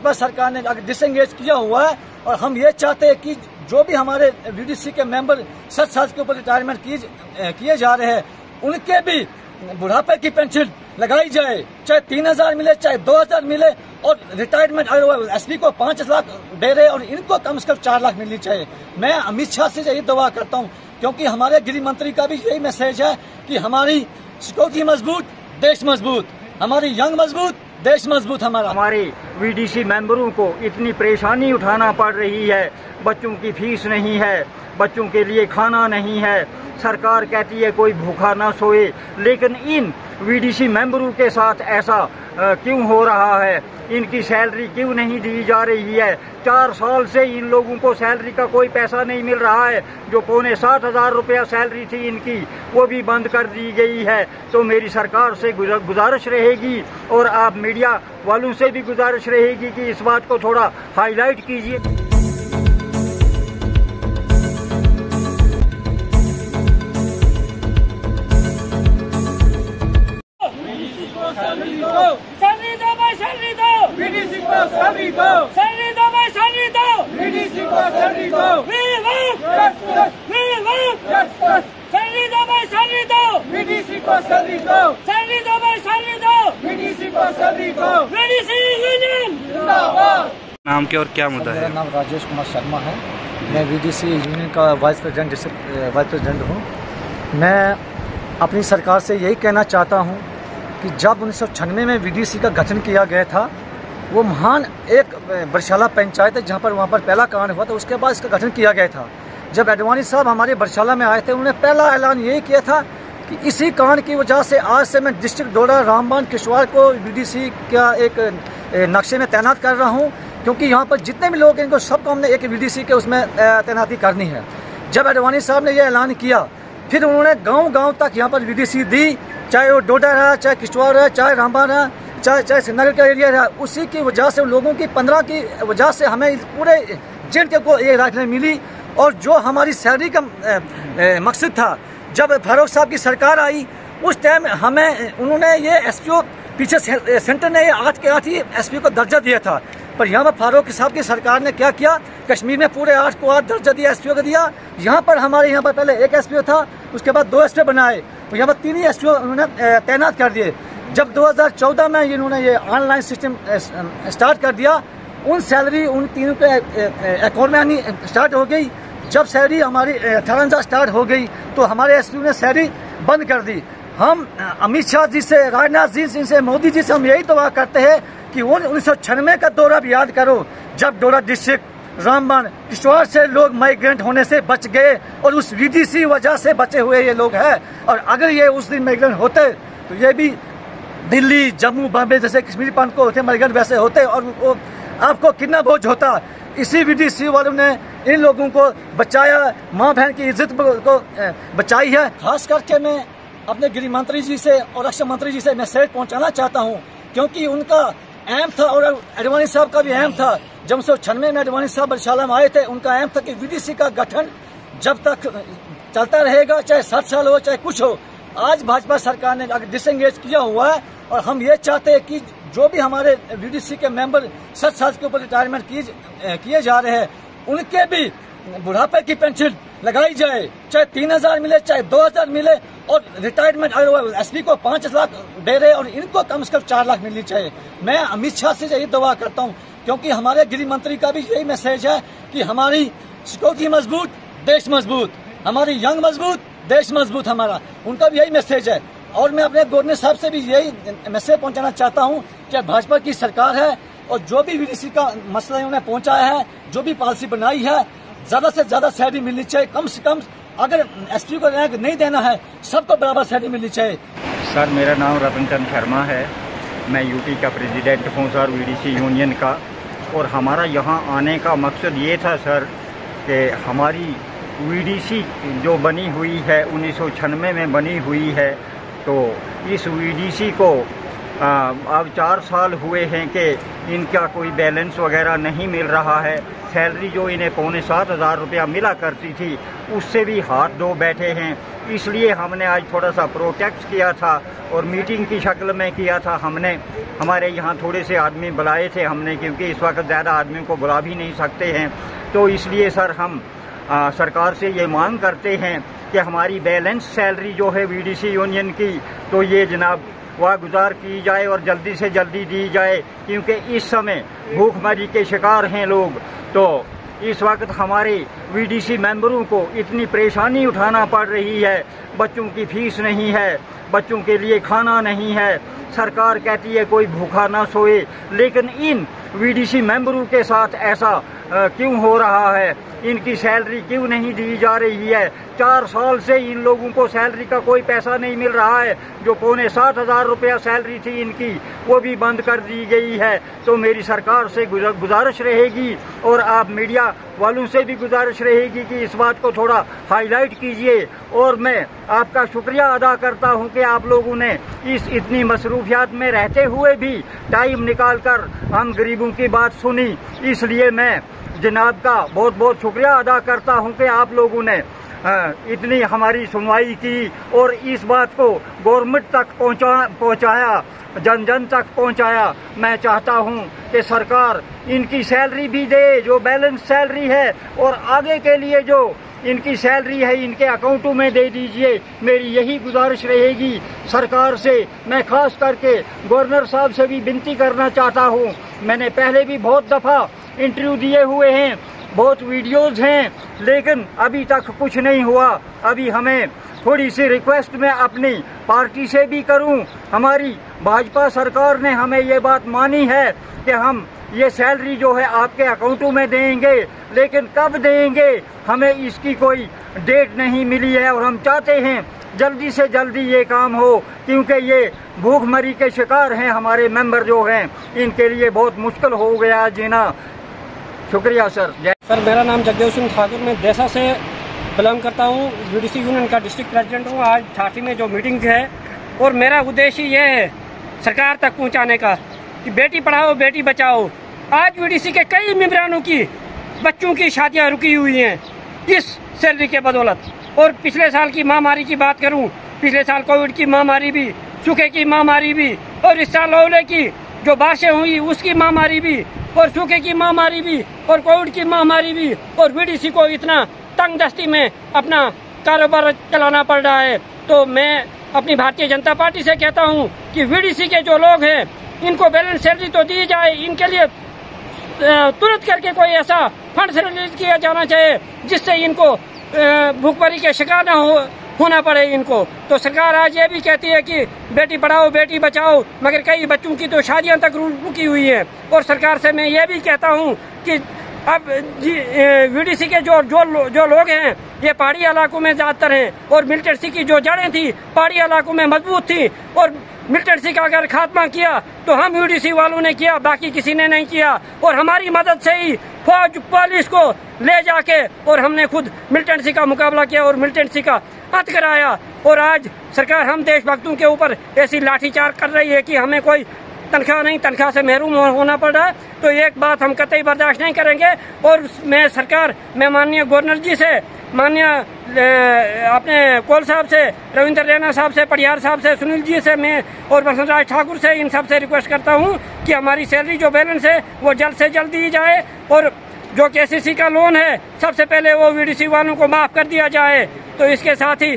भाजपा सरकार ने डिसएंगेज किया हुआ है और हम ये चाहते हैं कि जो भी हमारे वीडीसी के मेंबर 60 साल के ऊपर रिटायरमेंट किए जा रहे हैं उनके भी बुढ़ापे की पेंशन लगाई जाए, चाहे 3000 मिले चाहे 2000 मिले, और रिटायरमेंट अगर एसपी को 5 लाख दे रहे और इनको कम से कम 4 लाख मिलनी चाहिए। मैं अमित शाह से यही दुआ करता हूँ, क्योंकि हमारे गृह मंत्री का भी यही मैसेज है कि हमारी सिक्योरिटी मजबूत, देश मजबूत, हमारी यंग मजबूत, देश मजबूत हमारा। हमारे वीडीसी मेंबरों को इतनी परेशानी उठाना पड़ रही है, बच्चों की फीस नहीं है, बच्चों के लिए खाना नहीं है, सरकार कहती है कोई भूखा ना सोए, लेकिन इन वीडीसी मेंबरों के साथ ऐसा क्यों हो रहा है? इनकी सैलरी क्यों नहीं दी जा रही है? 4 साल से इन लोगों को सैलरी का कोई पैसा नहीं मिल रहा है। जो 65,000 रुपया सैलरी थी इनकी वो भी बंद कर दी गई है। तो मेरी सरकार से गुजारिश रहेगी और आप मीडिया वालों से भी गुजारिश रहेगी कि इस बात को थोड़ा हाईलाइट कीजिए। नाम क्या और क्या मुद्दा है? मेरा नाम राजेश कुमार शर्मा है। मैं वीडीसी यूनियन का वाइस प्रेसिडेंट हूँ। मैं अपनी सरकार से यही कहना चाहता हूँ कि जब 1996 में वीडीसी का गठन किया गया था, वो महान एक बरशाला पंचायत है जहाँ पर वहाँ पर पहला कांड हुआ था, उसके बाद इसका गठन किया गया था। जब एडवाणी साहब हमारे बरशाला में आए थे, उन्होंने पहला ऐलान यही किया था कि इसी कांड की वजह से आज से मैं डिस्ट्रिक्ट डोडा रामबान किश्तवाड़ को वीडीसी का एक नक्शे में तैनात कर रहा हूँ, क्योंकि यहाँ पर जितने भी लोग हैं इनको सबको हमने एक वीडीसी के उसमें तैनाती करनी है। जब एडवाणी साहब ने यह ऐलान किया, फिर उन्होंने गांव-गांव तक यहाँ पर वीडीसी दी, चाहे वो डोडा रहा, चाहे किश्तवाड़ रहा, चाहे रामबान रहा, चाहे श्रीनगर का एरिया रहा। उसी की वजह से उन लोगों की 15 की वजह से हमें पूरे जिले को ये राजधानी मिली। और जो हमारी सैलरी का मकसद था, जब फारूक साहब की सरकार आई उस टाइम हमें उन्होंने ये एसपीओ पीछे सेंटर ने 8 के 8 ही एसपीओ को दर्जा दिया था, पर यहाँ पर फारूक साहब की सरकार ने क्या किया, कश्मीर में पूरे 8 को 8 दर्जा दिया, एसपीओ को दिया। यहाँ पर हमारे यहाँ पर पहले 1 एसपीओ था, उसके बाद 2 एसपीओ बनाए, तो यहाँ पर 3 ही एसपीओ उन्होंने तैनात कर दिए। जब 2014 में इन्होंने ये ऑनलाइन सिस्टम स्टार्ट कर दिया, उन सैलरी उन तीनों के अकाउंट में आनी स्टार्ट हो गई। जब सैलरी हमारी 18,000 स्टार्ट हो गई तो हमारे एसपीओ ने सैलरी बंद कर दी। हम अमित शाह जी से, राजनाथ जी से, मोदी जी से हम यही दुआ करते हैं कि वो 1996 का दौरा भी याद करो, जब डोडा डिस्ट्रिक्ट रामबान किश्तवाड़ से लोग माइग्रेंट होने से बच गए और उस वीडीसी वजह से बचे हुए ये लोग हैं। और अगर ये उस दिन माइग्रेंट होते तो ये भी दिल्ली, जम्मू, बॉम्बे जैसे कश्मीरी पंथ को होते माइग्रेंट वैसे होते, और वो आपको कितना बोझ होता। इसी वीडीसी वालों ने इन लोगों को बचाया, माँ बहन की इज्जत को बचाई है। खास करके मैं अपने गृह मंत्री जी से और रक्षा मंत्री जी से मैसेज पहुंचाना चाहता हूं, क्योंकि उनका एम था और एडवाणी साहब का भी एम था। जब 1996 में एडवाणी साहब बरशाला में आए थे, उनका एम था कि वीडीसी का गठन जब तक चलता रहेगा, चाहे 7 साल हो चाहे कुछ हो। आज भाजपा सरकार ने डिसएंगेज किया हुआ है और हम ये चाहते हैं कि जो भी हमारे वीडीसी के मेंबर 60 साल के ऊपर रिटायरमेंट किए जा रहे हैं उनके भी बुढ़ापे की पेंशन लगाई जाए, चाहे 3000 मिले चाहे 2000 मिले, और रिटायरमेंट अगर एसपी को 5 लाख दे रहे और इनको कम से कम 4 लाख मिलनी चाहिए। मैं अमित शाह से यही दुआ करता हूँ, क्योंकि हमारे गृह मंत्री का भी यही मैसेज है कि हमारी सिक्योरिटी मजबूत, देश मजबूत, हमारी यंग मजबूत, देश मजबूत हमारा। उनका भी यही मैसेज है। और मैं अपने गवर्नर साहब से भी यही मैसेज पहुंचाना चाहता हूं कि भाजपा की सरकार है और जो भी वीडीसी का मसला उन्होंने पहुंचाया है, जो भी पॉलिसी बनाई है, ज्यादा से ज्यादा सैलरी मिलनी चाहिए। कम से कम अगर एसपी को रैंक नहीं देना है, सबको बराबर सैलरी मिलनी चाहिए। सर, मेरा नाम रतन चंद शर्मा है। मैं यूटी का प्रेसिडेंट हूँ सर, वीडीसी यूनियन का। और हमारा यहाँ आने का मकसद ये था सर कि हमारी वीडीसी जो बनी हुई है 1996 में बनी हुई है, तो इस वीडीसी को अब 4 साल हुए हैं कि इनका कोई बैलेंस वगैरह नहीं मिल रहा है। सैलरी जो इन्हें 6,500 रुपया मिला करती थी उससे भी हाथ धो बैठे हैं। इसलिए हमने आज थोड़ा सा प्रोटेस्ट किया था और मीटिंग की शक्ल में किया था। हमने हमारे यहाँ थोड़े से आदमी बुलाए थे हमने, क्योंकि इस वक्त ज़्यादा आदमियों को बुला भी नहीं सकते हैं। तो इसलिए सर हम सरकार से ये मांग करते हैं कि हमारी बैलेंस सैलरी जो है वीडीसी यूनियन की, तो ये जनाब वागुजार की जाए और जल्दी से जल्दी दी जाए, क्योंकि इस समय भूखमरी के शिकार हैं लोग। तो इस वक्त हमारे वीडीसी मेंबरों को इतनी परेशानी उठाना पड़ रही है। बच्चों की फीस नहीं है, बच्चों के लिए खाना नहीं है। सरकार कहती है कोई भूखा ना सोए, लेकिन इन वीडीसी मेंबरों के साथ ऐसा क्यों हो रहा है? इनकी सैलरी क्यों नहीं दी जा रही है? 4 साल से इन लोगों को सैलरी का कोई पैसा नहीं मिल रहा है। जो 6,500 रुपया सैलरी थी इनकी, वो भी बंद कर दी गई है। तो मेरी सरकार से गुजारिश रहेगी और आप मीडिया वालों से भी गुजारिश रहेगी कि इस बात को थोड़ा हाईलाइट कीजिए। और मैं आपका शुक्रिया अदा करता हूं कि आप लोगों ने इस इतनी मसरूफियात में रहते हुए भी टाइम निकाल कर हम गरीबों की बात सुनी। इसलिए मैं जनाब का बहुत बहुत शुक्रिया अदा करता हूं कि आप लोगों ने इतनी हमारी सुनवाई की और इस बात को गवर्नमेंट तक पहुंचाया, जन जन तक पहुंचाया। मैं चाहता हूं कि सरकार इनकी सैलरी भी दे जो बैलेंस सैलरी है, और आगे के लिए जो इनकी सैलरी है इनके अकाउंटों में दे दीजिए। मेरी यही गुजारिश रहेगी सरकार से। मैं खास करके गवर्नर साहब से भी विनती करना चाहता हूं। मैंने पहले भी बहुत दफ़ा इंटरव्यू दिए हुए हैं, बहुत वीडियोस हैं, लेकिन अभी तक कुछ नहीं हुआ। अभी हमें थोड़ी सी रिक्वेस्ट मैं अपनी पार्टी से भी करूं। हमारी भाजपा सरकार ने हमें ये बात मानी है कि हम ये सैलरी जो है आपके अकाउंटों में देंगे, लेकिन कब देंगे हमें इसकी कोई डेट नहीं मिली है। और हम चाहते हैं जल्दी से जल्दी ये काम हो, क्योंकि ये भूखमरी के शिकार हैं हमारे मेंबर जो हैं, इनके लिए बहुत मुश्किल हो गया जीना। शुक्रिया सर। सर मेरा नाम जगदेव सिंह ठाकुर, मैं देसा से बिलोंग करता हूँ, वीडीसी यूनियन का डिस्ट्रिक्ट प्रेसिडेंट हूँ। आज छाती में जो मीटिंग है और मेरा उद्देश्य ये है सरकार तक पहुँचाने का कि बेटी पढ़ाओ बेटी बचाओ। आज वीडीसी के कई मेंबरानों की बच्चों की शादियाँ रुकी हुई हैं इस सैलरी के बदौलत। और पिछले साल की महामारी की बात करूँ, पिछले साल कोविड की महामारी भी, सूखे की महामारी भी, और इस साल ओले की जो बारिशें हुई उसकी महामारी भी, और सूखे की महामारी भी, और कोविड की महामारी भी, और वीडीसी को इतना तंगदस्ती में अपना कारोबार चलाना पड़ रहा है। तो मैं अपनी भारतीय जनता पार्टी से कहता हूं कि वीडीसी के जो लोग हैं इनको बैलेंस सैलरी तो दी जाए, इनके लिए तुरंत करके कोई ऐसा फंड रिलीज किया जाना चाहिए जिससे इनको भूखमरी के शिकार न होना पड़े इनको। तो सरकार आज ये भी कहती है कि बेटी पढ़ाओ बेटी बचाओ, मगर कई बच्चों की तो शादियां तक रुकी हुई है। और सरकार से मैं ये भी कहता हूं कि अब वीडीसी के जो लोग हैं ये पहाड़ी इलाकों में ज्यादातर हैं, और मिलिटेंसी की जो जड़ें थी पहाड़ी इलाकों में मजबूत थी, और मिलिटेंसी का अगर खात्मा किया तो हम वीडीसी वालों ने किया, बाकी किसी ने नहीं किया। और हमारी मदद से ही फौज पुलिस को ले जाके और हमने खुद मिलिटेंसी का मुकाबला किया और मिलिटेंसी का अंत कराया। और आज सरकार हम देशभक्तों के ऊपर ऐसी लाठीचार्ज कर रही है कि हमें कोई तनख्वाह नहीं, तनख्वाह से महरूम होना पड़ रहा है। तो एक बात हम कतई बर्दाश्त नहीं करेंगे। और मैं माननीय गवर्नर जी से, माननीय अपने कोल साहब से, रविंद्र रैना साहब से, पटियार साहब से, सुनील जी से, मैं और बसंत राज ठाकुर से, इन सब से रिक्वेस्ट करता हूं कि हमारी सैलरी जो बैलेंस है वो जल्द से जल्द दी जाए, और जो केसीसी का लोन है सबसे पहले वो वीडीसी वालों को माफ कर दिया जाए। तो इसके साथ ही